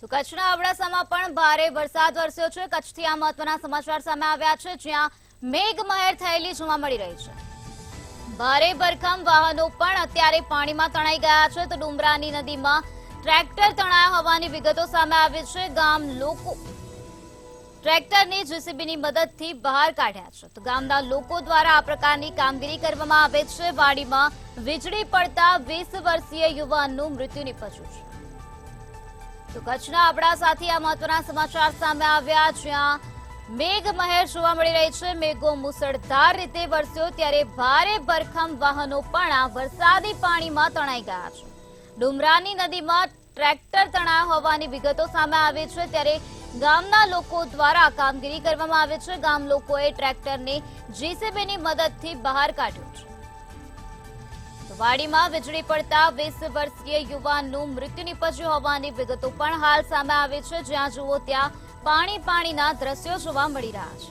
તો કચ્છના અબડાસામાં પણ ભારે વરસાદ વરસ્યો છે। કચ્છથી આ મહત્વના સમાચાર સામે આવ્યા છે, જ્યાં મેઘમહેર થયેલી જોવા મળી રહી છે। ભારે ભરખમ વાહનો પણ અત્યારે પાણીમાં તણાઈ ગયા છે। તો ડુમરાની નદીમાં ટ્રેક્ટર તણાયા હોવાની વિગતો સામે આવી છે। ગામ લોકો ટ્રેક્ટરને જેસીબીની મદદથી બહાર કાઢ્યા છે। તો ગામના લોકો દ્વારા આ પ્રકારની કામગીરી કરવામાં આવે છે। વાડીમાં વીજળી પડતા 20 વર્ષીય યુવાનનું મૃત્યુ નિપજ્યું છે। તો કચ્છના અબડાસાથી આ મહત્વના સમાચાર સામે આવ્યા, જ્યાં મેઘમહેર જોવા મળી રહી છે। મેઘો મુસળધાર રીતે વરસ્યો, ત્યારે ભારે ભરખમ વાહનો પણ આ વરસાદી પાણીમાં તણાઈ ગયા છે। ડુમરાની નદીમાં ટ્રેક્ટર તણાયા હોવાની વિગતો સામે આવી છે, ત્યારે ગામના લોકો દ્વારા કામગીરી કરવામાં આવે છે। ગામ લોકોએ ટ્રેક્ટરને જેસીબીની મદદથી બહાર કાઢ્યું છે। તો વાડીમાં વીજળી પડતા 20 વર્ષીય યુવાનનું મૃત્યુ નિપજ્યું હોવાની વિગતો પણ હાલ સામે આવી છે। જ્યાં જુઓ ત્યાં પાણીના દ્રશ્યો જોવા મળી રહ્યા છે।